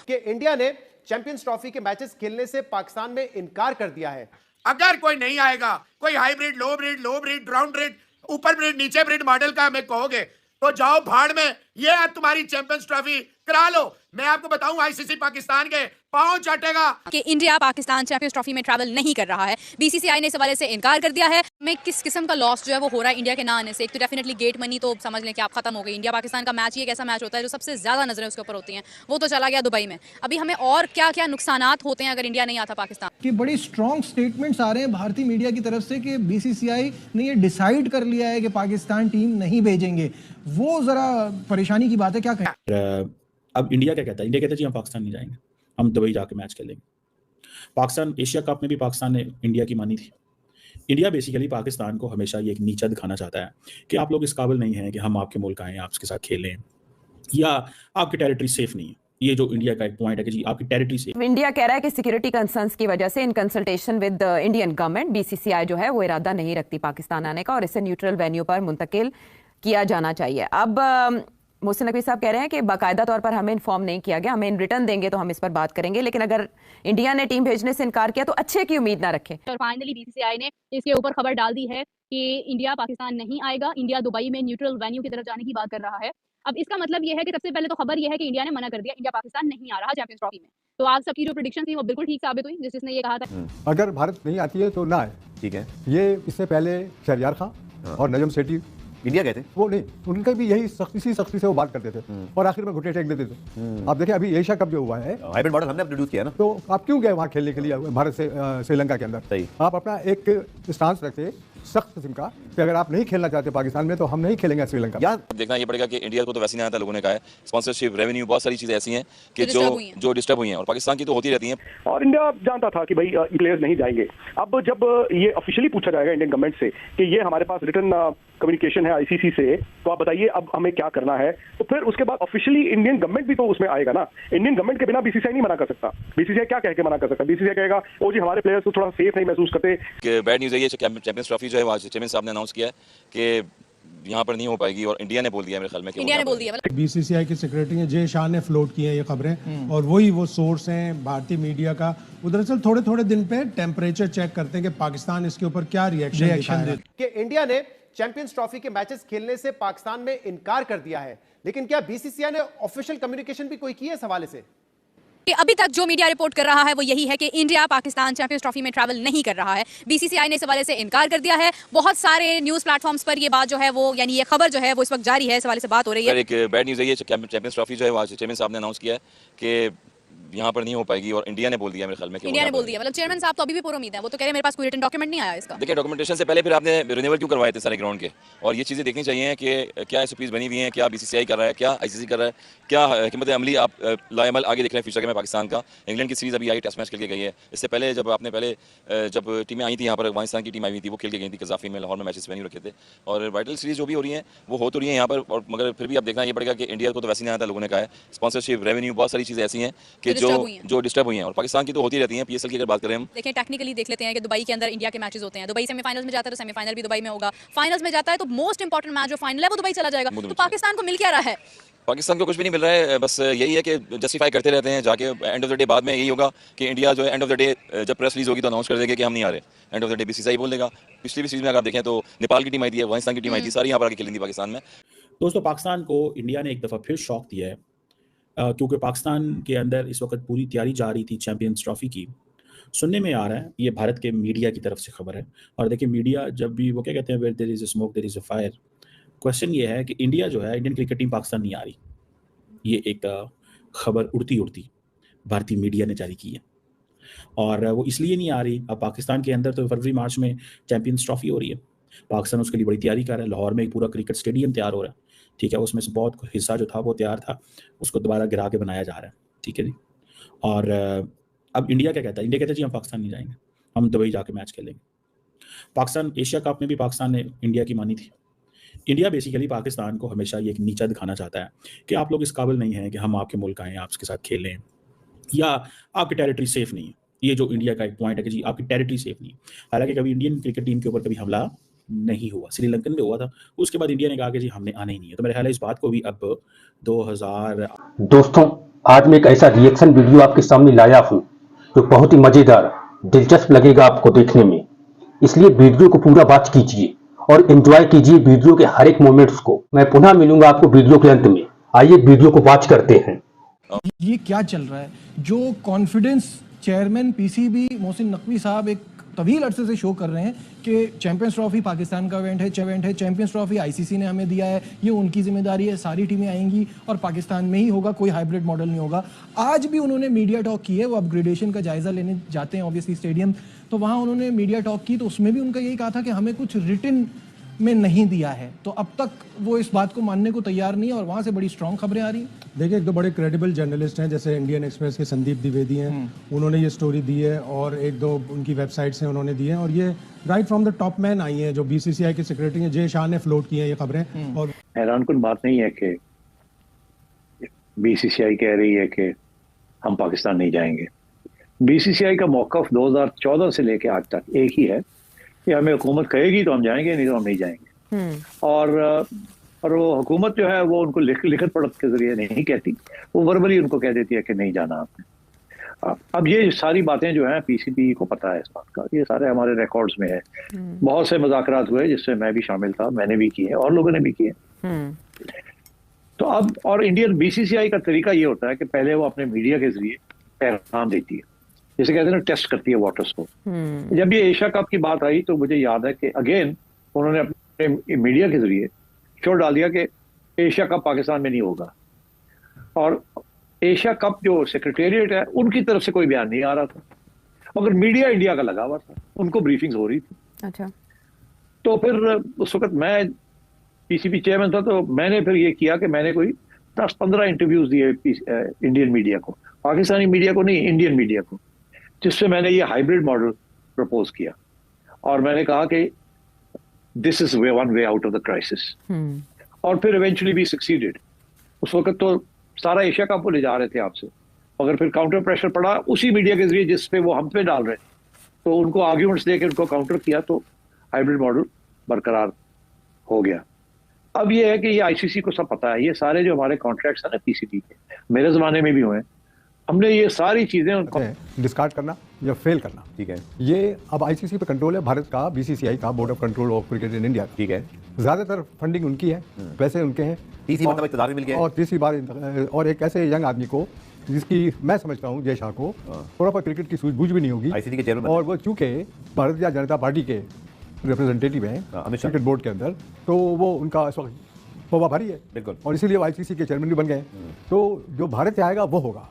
कि इंडिया ने champions trophy के मैचेस खेलने से पाकिस्तान में इनकार कर दिया है। अगर कोई नहीं आएगा, कोई हाइब्रिड, लो ब्रिड, राउंड ब्रिड, ऊपर ब्रिड, नीचे ब्रिड मॉडल का हमें कहोगे तो जाओ भाड़ में। ये अब तुम्हारी चैंपियंस ट्रॉफी करा लो। मैं आपको बताऊं, आईसीसी पाकिस्तान के पांव चाटेगा कि इंडिया पाकिस्तान चैंपियंस ट्रॉफी में ट्रैवल नहीं कर रहा है। बीसीसीआई ने इस हवाले से इनकार कर दिया है। मैं किस किस्म का लॉस जो है वो हो रहा है इंडिया के ना आने से। एक तो डेफिनेटली गेट मनी तो समझ लें कि आप खत्म हो गई। इंडिया पाकिस्तान का मैच ही एक ऐसा मैच होता है जो सबसे ज्यादा नजरें उसके ऊपर होती हैं, वो तो चला गया दुबई में। अभी हमें और क्या क्या नुकसानात होते हैं अगर इंडिया नहीं आता पाकिस्तान। कि बड़ी स्ट्रॉन्ग स्टेटमेंट्स आ रहे हैं भारतीय मीडिया की तरफ से कि बीसीसीआई ने ये डिसाइड कर लिया है कि पाकिस्तान टीम नहीं भेजेंगे। वो जरा परेशानी की बात है, क्या कहें? अब इंडिया क्या कहता है? इंडिया कहता है जी हम पाकिस्तान नहीं जाएंगे, हम दुबई जाके मैच खेलेंगे। पाकिस्तान एशिया कप में भी पाकिस्तान ने इंडिया की मानी थी। इंडिया बेसिकली पाकिस्तान को हमेशा ये एक नीचा दिखाना चाहता है कि आप लोग इस काबिल नहीं हैं कि हम आपके मुल्क आएँ, आपके साथ खेलें, या आपकी टेरिटरी सेफ नहीं है। ये जो इंडिया का एक पॉइंट है कि जी आपकी टेरिटरी सेफ। इंडिया कह रहा है कि सिक्योरिटी कंसर्न्स की वजह से in consultation with Indian government BCCI जो है वो इरादा नहीं रखती पाकिस्तान आने का और इसे न्यूट्रल वेन्यू पर मुंतकिल किया जाना चाहिए। अब मोहसिन नकवी साहब कह रहे हैं कि बाकायदा तौर पर हमें इन्फॉर्म नहीं किया गया, हमें इन रिटर्न देंगे तो हम इस पर बात करेंगे, लेकिन अगर इंडिया ने टीम भेजने से इनकार किया तो अच्छे की उम्मीद ना रखें। और फाइनली बीसीसीआई ने इसके ऊपर खबर डाल दी है कि इंडिया पाकिस्तान नहीं आएगा, इंडिया दुबई में न्यूट्रल वेन्यू की तरफ जाने की बात कर रहा है। अब इसका मतलब यह है कि सबसे पहले तो खबर यह है कि इंडिया ने मना कर दिया, इंडिया पाकिस्तान नहीं आ रहा चैंपियंस ट्रॉफी में। तो आज सबकी जो प्रेडिक्शन थी वो बिल्कुल ठीक साबित हुई, जिसने ये कहा था अगर भारत नहीं आती है तो ना आए। ठीक है, ये इससे पहले शहरयार खान और नजम सेठी इंडिया गए थे, वो नहीं, उनका भी यही सख्ती से वो बात करते थे और आखिर में घुटने टेक देते थे। आप देखिए अभी एशिया कप जो हुआ है, हाइब्रिड मॉडल हमने इंट्रोड्यूस किया ना, तो आप क्यों गए वहाँ खेलने के लिए भारत से श्रीलंका के अंदर? सही, आप अपना एक स्टांस रखे सख्त किस्म का कि अगर आप नहीं खेलना चाहते पाकिस्तान में तो हम नहीं खेलेंगे श्रीलंका। यार देखना ये पड़ेगा कि इंडिया को तो वैसे नहीं आता, लोगों ने कहा है स्पॉन्सरशिप, रेवेन्यू, बहुत सारी चीजें ऐसी हैं कि जो डिस्टर्ब हुई हैं और पाकिस्तान की तो होती रहती हैं। और इंडिया जानता था कि भाई प्लेयर्स नहीं जाएंगे। अब जब ये ऑफिशियली पूछा जाएगा इंडियन गवर्नमेंट से कि ये हमारे पास रिटर्न कम्युनिकेशन है आईसीसी से, तो आप बताइए अब हमें क्या करना है, तो फिर उसके बाद ऑफिशियली इंडियन गवर्नमेंट भी तो उसमें आएगा ना। इंडियन गवर्नमेंट के बिना बीसीसीआई नहीं मना कर सकता। बीसीसीआई क्या कह के मना कर सकता? बीसीसीआई कहेगा ओ जी हमारे प्लेयर्स तो थोड़ा सेफ नहीं महसूस करते। बैड न्यूज़ है ये, चैंपियंस ट्रॉफी जो है आज चेयरमैन साहब ने अनाउंस किया है कि यहाँ पर नहीं हो पाएगी और इंडिया ने बोल दिया, मेरे ख्याल में इंडिया ने बोल दिया। बीसीसीआई के सेक्रेटरी हैं जय शाह ने फ्लोट की हैं ये खबरें और वही वो सोर्स हैं भारतीय मीडिया का। वो दरअसल थोड़े दिन पे टेम्परेचर चेक करते हैं कि पाकिस्तान इसके ऊपर क्या रिएक्शन दे। कि इंडिया ने चैंपियंस ट्रॉफी के मैचेस खेलने से पाकिस्तान में इनकार कर दिया है, लेकिन क्या बीसीसीआई ने ऑफिशियल कम्युनिकेशन भी कोई की है इस हवाले से? कि अभी तक जो मीडिया रिपोर्ट कर रहा है वो यही है कि इंडिया पाकिस्तान चैंपियंस ट्रॉफी में ट्रैवल नहीं कर रहा है। बीसीसीआई ने इस हवाले से इनकार कर दिया है। बहुत सारे न्यूज़ प्लेटफॉर्म्स पर ये बात जो है वो, यानी ये खबर जो है वो इस वक्त जारी है, इस हवाले से बात हो रही है। एक बैड न्यूज़ है ये, चैंपियंस ट्रॉफी जो है आज चेयरमैन साहब ने अनाउंस किया है कि यहाँ पर नहीं हो पाएगी और इंडिया ने बोल दिया, मेरे ख्याल में इंडिया ने बोल दिया। मतलब चेयरमैन साहब तो अभी भी पूरी उम्मीद है, वो तो कह रहे हैं मेरे पास कोई रिटन डॉक्यूमेंट नहीं आया इसका। देखिए डॉक्यूमेंटेशन से पहले फिर आपने रिन्यूअल क्यों करवाए थे सारे ग्राउंड के, और ये चीज़ें देखनी चाहिए कि क्या एसओपीज बनी हुई हैं, क्या बीसीसीआई कर रहा है, क्या आईसीसी कर रहा है, क्या हिकमत अमली आप लाएमल आगे देख रहे हैं फ्यूचर में पाकिस्तान का। इंग्लैंड की सीरीज़ अभी आई, टेस्ट मैच खेल के गई है। इससे पहले जब टीमें आई थी यहाँ पर, अफगानिस्तान की टीम आई हुई थी, वो खेल के गई थी कज़ाफी में, लाहौर में मैचेस वेन्यू रखे थे। और वाइटल सीरीज जो भी हो रही है वो हो तो रही है यहाँ पर, और मगर फिर भी अब देखना ये पड़ेगा कि इंडिया को तो वैसे नहीं आता, लोगों ने कहा है स्पॉन्सरशिप, रेवेन्यू, बहुत सारी चीज़ें ऐसी हैं कि जो डिस्टर्ब हुई हैं और पाकिस्तान की तो होती रहती हैं। पीएसएल की अगर बात करें हम, देखिए टेक्निकली देख लेते हैं कि दुबई के अंदर इंडिया के मैचेस होते हैं। दुबई सेमीफाइनल्स में जाता है तो सेमीफाइनल भी दुबई में होगा, फाइनल्स में जाता है तो मोस्ट इंपॉर्टेंट मैच जो फाइनल है वो दुबई चला जाएगा। तो पाकिस्तान को मिल क्या रहा है? पाकिस्तान को कुछ भी नहीं मिल रहा है, बस यही है कि जस्टिफाई करते रहते हैं जाके। एंड ऑफ द डे बाद में यही होगा कि इंडिया जो है एंड ऑफ द डे जब प्रेस रिलीज होगी तो अनाउंस कर देगा कि हम नहीं आ रहे। End of the day BCCI बोल देगा। पिछली भी सीरीज में अगर आप देखें तो नेपाल की टीम आई थी, अफगानिस्तान की टीम आई थी, सारी यहाँ पर आके खेली थी पाकिस्तान में। दोस्तों पाकिस्तान को इंडिया ने एक दफ़ा फिर शॉक दिया है, क्योंकि पाकिस्तान के अंदर इस वक्त पूरी तैयारी जा रही थी चैंपियंस ट्रॉफी की। सुनने में आ रहा है, ये भारत के मीडिया की तरफ से खबर है, और देखिए मीडिया जब भी वो क्या कहते हैं, where there is a smoke there is a fire. Question ये है कि इंडिया जो है, इंडियन क्रिकेट टीम पाकिस्तान नहीं आ रही। ये एक खबर उड़ती भारतीय मीडिया ने जारी की है, और वो इसलिए नहीं आ रही। अब पाकिस्तान के अंदर तो फरवरी मार्च में चैंपियंस ट्रॉफी हो रही है, पाकिस्तान उसके लिए बड़ी तैयारी कर रहा है। लाहौर में एक पूरा क्रिकेट स्टेडियम तैयार हो रहा है, ठीक है, उसमें से बहुत हिस्सा जो था वो तैयार था, उसको दोबारा गिरा के बनाया जा रहा है, ठीक है जी। और अब इंडिया क्या कहता है? इंडिया कहता है जी हम पाकिस्तान नहीं जाएंगे, हम दुबई जाके मैच खेलेंगे। पाकिस्तान एशिया कप में भी पाकिस्तान ने इंडिया की मानी थी। इंडिया बेसिकली पाकिस्तान को हमेशा ये एक नीचा दिखाना चाहता है कि आप लोग इस काबिल नहीं हैं कि हम आपके मुल्क आएँ, आपके साथ खेलें, या आपकी टेरिटरी सेफ नहीं है। ये जो इंडिया का एक पॉइंट है कि जी आपकी टेरिटरी सेफ नहीं है। हालांकि कभी इंडियन क्रिकेट टीम के ऊपर कभी हमला नहीं हुआ, श्रीलंकन में हुआ था, उसके बाद इंडिया ने कहा कि जी हमने आना ही नहीं है। तो मेरे ख्याल है इस बात को भी अब 2000 दोस्तों आज मैं एक ऐसा रिएक्शन वीडियो आपके सामने लाया हूं जो बहुत ही मजेदार, दिलचस्प लगेगा आपको देखने में। इसलिए वीडियो को पूरा वॉच कीजिए और एंजॉय कीजिए वीडियो के हर एक मोमेंट्स को। मैं पुनः मिलूंगा आपको वीडियो के अंत में। आइए वीडियो को वॉच करते हैं। ये क्या चल रहा है? जो confidence chairman PCB Mohsin Naqvi साहब एक तवील अरसे से शो कर रहे हैं कि चैंपियंस ट्रॉफी पाकिस्तान का इवेंट है, चैंपियंस ट्रॉफी आईसीसी ने हमें दिया है, ये उनकी जिम्मेदारी है, सारी टीमें आएंगी और पाकिस्तान में ही होगा, कोई हाइब्रिड मॉडल नहीं होगा। आज भी उन्होंने मीडिया टॉक की है, वो अपग्रेडेशन का जायजा लेने जाते हैं ऑब्वियसली स्टेडियम, तो वहाँ उन्होंने मीडिया टॉक की, तो उसमें भी उनका यही कहा था कि हमें कुछ रिटन में नहीं दिया है। तो अब तक वो इस बात को मानने को तैयार नहीं है और वहाँ से बड़ी स्ट्रॉन्ग खबरें आ रही हैं। देखिए, एक दो बड़े क्रेडिबल जर्नलिस्ट हैं, जैसे इंडियन एक्सप्रेस के संदीप द्विवेदी हैं, उन्होंने ये स्टोरी दी है और एक दो उनकी वेबसाइट्स हैं उन्होंने दी हैं, और ये right from the top man I हैं, जो बीसीसीआई के सेक्रेटरी हैं जय शाह ने फ्लोट की हैं ये खबरें। और हैरानकुन बात नहीं है कि बीसीसीआई कह रही है कि हम पाकिस्तान नहीं जाएंगे। बीसीसीआई का मौक़िफ़ 2014 से लेके आज तक एक ही है कि हमें हुकूमत कहेगी तो हम जाएंगे, नहीं तो हम नहीं जाएंगे। और वो हुकूमत जो है वो उनको लिखत पढ़त के जरिए नहीं कहती, वो वर्बली उनको कह देती है कि नहीं जाना आपने। अब ये सारी बातें जो हैं पीसीबी को पता है इस बात का, ये सारे हमारे रिकॉर्ड्स में है। बहुत से मुज़ाकरात हुए जिससे मैं भी शामिल था, मैंने भी किए और लोगों ने भी किए। तो अब और इंडियन बीसीसीआई का तरीका ये होता है कि पहले वो अपने मीडिया के जरिए पैगाम देती है, जैसे कहते हैं ना, टेस्ट करती है वाटर्स को। जब ये एशिया कप की बात आई तो मुझे याद है कि अगेन उन्होंने अपने मीडिया के जरिए शोर डाल दिया कि एशिया कप पाकिस्तान में नहीं होगा, और एशिया कप जो सेक्रेटेरिएट है उनकी तरफ से कोई बयान नहीं आ रहा था, मगर मीडिया इंडिया का लगा हुआ था, उनको ब्रीफिंग्स हो रही थी। अच्छा, तो फिर उस वक्त मैं पीसीबी चेयरमैन था, तो मैंने फिर ये किया कि मैंने कोई 10-15 इंटरव्यूज दिए इंडियन मीडिया को, पाकिस्तानी मीडिया को नहीं, इंडियन मीडिया को, जिससे मैंने ये हाइब्रिड मॉडल प्रपोज किया और मैंने कहा कि this is one way out of the crisis. और फिर इवेंचुअली भी सक्सीडेड। उस वक्त तो सारा एशिया कप को ले जा रहे थे आपसे, अगर फिर काउंटर प्रेशर पड़ा उसी मीडिया के जरिए जिस पे वो हम पे डाल रहे, तो उनको आर्ग्यूमेंट्स देकर उनको काउंटर किया, तो हाइब्रिड मॉडल बरकरार हो गया। अब ये है कि ये आईसीसी को सब पता है, ये सारे जो हमारे कॉन्ट्रैक्ट्स हैं ना पीसीबी के, मेरे जमाने में भी हुए, हमने ये सारी चीजें उनको डिस्कार्ड करना या फेल करना। ठीक है, ये अब आईसीसी पे कंट्रोल है भारत का, बीसीसीआई का, board of control of cricket in India. ठीक है, ज्यादातर फंडिंग उनकी है, पैसे उनके हैं, तीसरी मतलब इक़्तिदार भी मिल गया, और तीसरी बार और एक ऐसे यंग आदमी को जिसकी मैं समझता हूँ जय शाह को थोड़ा पर क्रिकेट की सूझबूझ भी नहीं होगी आईसीसी के चेयरमैन, और वो चूंकि भारतीय जनता पार्टी के रिप्रेजेंटेटिव हैं क्रिकेट बोर्ड के अंदर, तो वो उनका इस वक्त पवा भारी है बिल्कुल, और इसीलिए वो आईसीसी के चेयरमैन भी बन गए। तो जो भारत से आएगा वो होगा।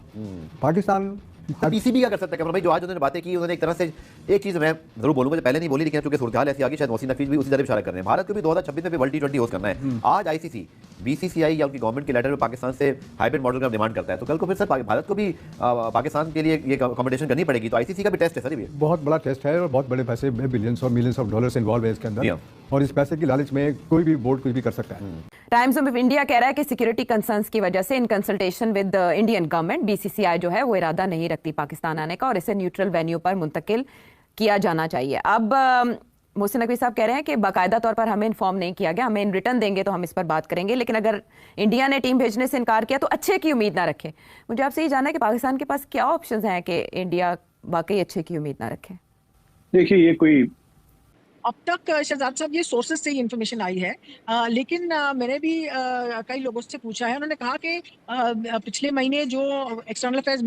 पाकिस्तान पीसीबी क्या कर सकता है कमर भाई? जो आज उन्होंने बातें की, उन्होंने एक तरह से एक चीज़ मैं जरूर बोलूंगा, जो पहले नहीं बोली, लेकिन चूंकि सूरत हाल ऐसी आ गई, शायद मोहसिन नकवी भी उसी तरफ इशारा कर रहे हैं। भारत को भी 2026 में भी वर्ल्ड T20 होस्ट करना है। आज आईसीसी बीसीसीआई या उनकी गवर्नमेंट के लेटर में पाकिस्तान से हाइब्रिड मॉडल का डिमांड करता है, तो कल को फिर सर भारत को भी पाकिस्तान के लिए ये कॉम्पिटिशन करनी पड़ेगी। तो आईसीसी का भी टेस्ट है सर, ये बहुत बड़ा टेस्ट है और बहुत बड़े पैसे, बिलियंस और मिलियंस ऑफ डॉलर्स इन्वॉल्व है इसके अंदर, और इस पैसे की लालच में कोई भी बोर्ड कुछ भी कर सकता है। टाइम्स ऑफ इंडिया कह रहा है कि सिक्योरिटी कंसर्न्स की वजह से in consultation with the Indian government BCCI जो है वो इरादा नहीं रखती पाकिस्तान आने का और इसे न्यूट्रल वेन्यू पर मुंतकिल किया जाना चाहिए। अब मोहसिन नकवी साहब कह रहे हैं कि बाकायदा तौर पर हमें इन्फॉर्म नहीं किया गया, हमें इन रिटर्न देंगे तो हम इस पर बात करेंगे, लेकिन अगर इंडिया ने टीम भेजने से इनकार किया तो अच्छे की उम्मीद ना रखे। मुझे आपसे ये जानना है कि पाकिस्तान के पास क्या ऑप्शंस हैं कि इंडिया वाकई अच्छे की उम्मीद ना रखे? देखिए, ये कोई अब तक शहजाद साहब ये सोर्सेज से ही इंफॉर्मेशन आई है, लेकिन मैंने भी कई लोगों से पूछा है, उन्होंने कहा कि पिछले महीने जो एक्सटर्नल अफेयर्स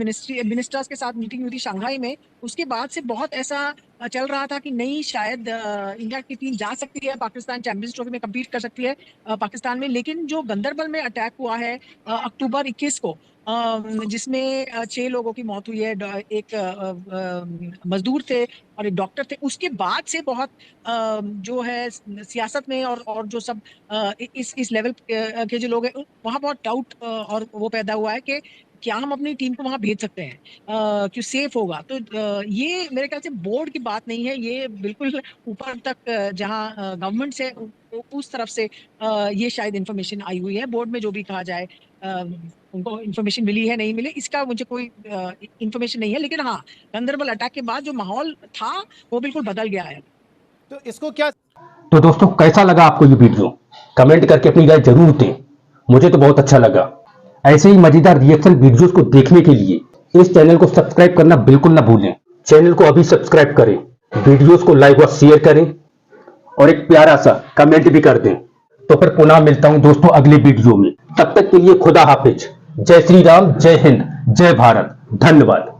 मिनिस्टर्स के साथ मीटिंग हुई थी शंघाई में, उसके बाद से बहुत ऐसा चल रहा था कि नहीं, शायद इंडिया की टीम जा सकती है, पाकिस्तान चैंपियंस ट्रॉफी में कम्पीट कर सकती है पाकिस्तान में। लेकिन जो गंदरबल में अटैक हुआ है अक्टूबर 21 को, जिसमें 6 लोगों की मौत हुई है, एक मजदूर थे और एक डॉक्टर थे, उसके बाद से बहुत जो है सियासत में और जो सब इस लेवल के जो लोग हैं वहाँ बहुत डाउट और वो पैदा हुआ है कि क्या हम अपनी टीम को वहाँ भेज सकते हैं, क्यों सेफ होगा। तो ये मेरे ख्याल से बोर्ड की बात नहीं है, ये बिल्कुल ऊपर तक जहाँ गवर्नमेंट से उस तरफ से ये शायद इन्फॉर्मेशन आई हुई है। बोर्ड में जो भी कहा जाए उनको इन्फॉर्मेशन मिली है नहीं मिली, इसका मुझे कोई इन्फॉर्मेशन नहीं है, लेकिन हाँ, गंदरबल अटैक के बाद जो माहौल था वो बिल्कुल बदल गया है। तो इसको क्या, तो दोस्तों कैसा लगा आपको ये वीडियो? कमेंट करके अपनी राय जरूर दें। मुझे तो बहुत अच्छा लगा। ऐसे ही मजेदार रिएक्शन वीडियोस को देखने के लिए इस चैनल को सब्सक्राइब करना बिल्कुल ना भूलें। चैनल को अभी सब्सक्राइब करें, वीडियोस को लाइक और शेयर करें और एक प्यारा सा कमेंट भी कर दें। तो फिर पुनः मिलता हूं दोस्तों अगले वीडियो में। तब तक के लिए खुदा हाफिज। जय श्री राम, जय हिंद, जय भारत, धन्यवाद।